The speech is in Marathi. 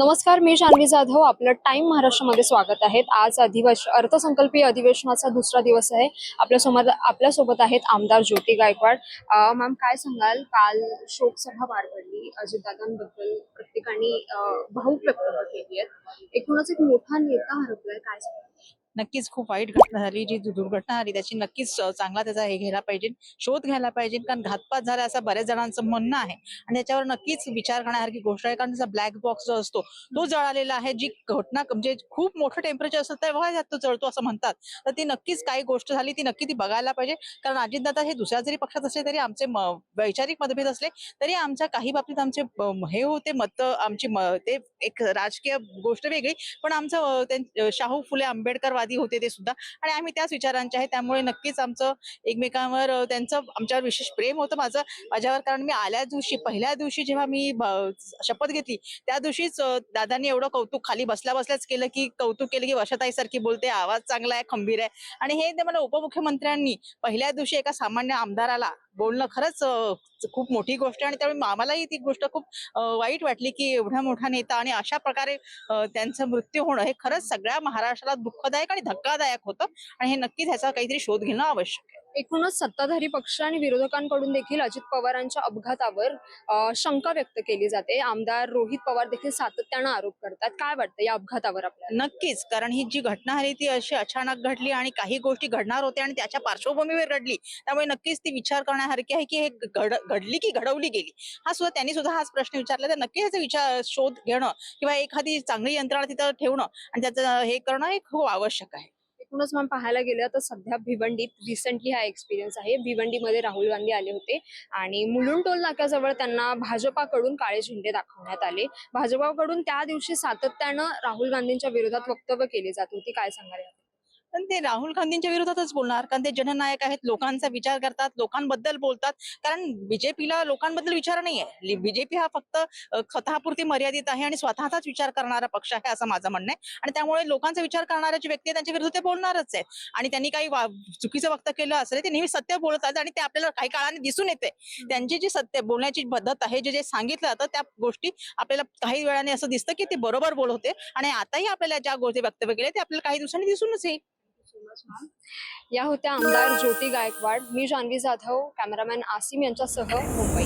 नमस्कार, मी जान्हवी जाधव. आपलं टाइम महाराष्ट्रामध्ये स्वागत आहे. आज अर्थसंकल्पीय अधिवेशनाचा दुसरा दिवस आहे. आपल्यासोबत आहेत आमदार ज्योती गायकवाड. मॅम, काय सांगाल? काल शोकसभा पार पडली. अजितदादांबद्दल प्रत्येकाने भावुक व्यक्तव्य केली आहेत. एकूणच एक मोठा नेता हरपलाय, काय सांगाल? नक्कीच खूप वाईट घटना झाली. जी दुर्घटना झाली त्याची नक्कीच चांगला त्याचा हे घ्यायला पाहिजे, शोध घ्यायला पाहिजे. कारण घातपात झाला असं बऱ्याच जणांचं म्हणणं आहे आणि त्याच्यावर नक्कीच विचार करण्यासारखी गोष्ट आहे. कारण त्याचा ब्लॅक बॉक्स जो असतो तो जळालेला आहे. जी घटना म्हणजे खूप मोठं टेम्परेचर असतं तेव्हा त्यात तो जळतो असं म्हणतात. तर ती नक्कीच काही गोष्ट झाली ती नक्की ती बघायला पाहिजे. कारण अजितदादा हे दुसऱ्या जरी पक्षात असले तरी आमचे वैचारिक मतभेद असले तरी आमच्या काही बाबतीत आमचे हे होते मत आमची ते एक राजकीय गोष्ट वेगळी, पण आमचं शाहू फुले आंबेडकरवादी होते ते सुद्धा आणि आम्ही त्याच विचारांचे आहे. त्यामुळे नक्कीच आमचं एकमेकांवर त्यांचं आमच्यावर विशेष प्रेम होतं माझ्यावर. कारण मी आल्या दिवशी पहिल्या दिवशी जेव्हा मी शपथ घेतली त्या दिवशीच दादांनी एवढं कौतुक खाली बसल्या बसल्याच केलं की कौतुक केलं की वर्षाताई सारखी बोलते, आवाज चांगला आहे, खंबीर आहे. आणि हे ते मला उपमुख्यमंत्र्यांनी पहिल्या दिवशी एका सामान्य आमदाराला बोलणं खरंच खूप मोठी गोष्ट आहे. आणि त्यामुळे आम्हालाही ती गोष्ट खूप वाईट वाटली की एवढा मोठा नेता आणि अशा प्रकारे त्यांचा मृत्यू होणं हे खरंच सगळ्या महाराष्ट्राला दुःखदायक आणि धक्कादायक होतं. आणि हे नक्कीच ह्याचा काहीतरी शोध घेणं आवश्यक आहे. एकूणच सत्ताधारी पक्ष आणि विरोधकांकडून देखील अजित पवारांच्या अपघातावर शंका व्यक्त केली जाते. आमदार रोहित पवार देखील सातत्यानं आरोप करतात. काय वाटतं या अपघातावर आपल्याला? नक्कीच, कारण ही जी घटना झाली ती अशी अचानक घडली आणि काही गोष्टी घडणार होत्या आणि त्याच्या पार्श्वभूमीवर घडली. त्यामुळे नक्कीच ती विचार करण्यासारखी आहे की हे घडली की घडवली गेली. त्यांनी सुद्धा हाच प्रश्न विचारला. तर नक्की ह्याचा विचार शोध घेणं किंवा एखादी चांगली यंत्रणा तिथं ठेवणं आणि त्याचं हे करणं हे खूप आवश्यक आहे. एकूणच मॅम पाहायला गेलं तर सध्या भिवंडीत रिसेंटली हा एक्सपिरियन्स आहे. भिवंडीमध्ये राहुल गांधी आले होते आणि मुलुंड टोल नाक्याजवळ त्यांना भाजपाकडून काळे झेंडे दाखवण्यात आले. भाजपाकडून त्या दिवशी सातत्यानं राहुल गांधींच्या विरोधात वक्तव्य केली जात होती. काय सांगाल? पण ते राहुल गांधींच्या विरोधातच बोलणार, कारण ते जननायक आहेत, लोकांचा विचार करतात, लोकांबद्दल बोलतात. कारण बीजेपीला लोकांबद्दल विचार नाहीये. बीजेपी हा फक्त स्वतःपुरती मर्यादित आहे आणि स्वतःचाच विचार करणारा पक्ष आहे असं माझं म्हणणं आहे. आणि त्यामुळे लोकांचा विचार करणारे जे व्यक्ती आहेत त्यांच्या विरुद्ध ते बोलणारच आहेत. आणि त्यांनी काही चुकीचं वक्तव्य केलं असेल ते नेहमी सत्य बोलतात आणि ते आपल्याला काही काळाने दिसून येते. त्यांची जी सत्य बोलण्याची पद्धत आहे, जे जे सांगितलं जातं त्या गोष्टी आपल्याला काही वेळाने असं दिसतं की ते बरोबर बोल होते. आणि आताही आपल्याला ज्या गोष्टी वक्तव्य केले ते आपल्याला काही दिवसांनी दिसूनच येईल. या होत्या आमदार ज्योती गायकवाड. मी जान्हवी जाधव, कॅमेरामॅन आसिम यांच्यासह मुंबई.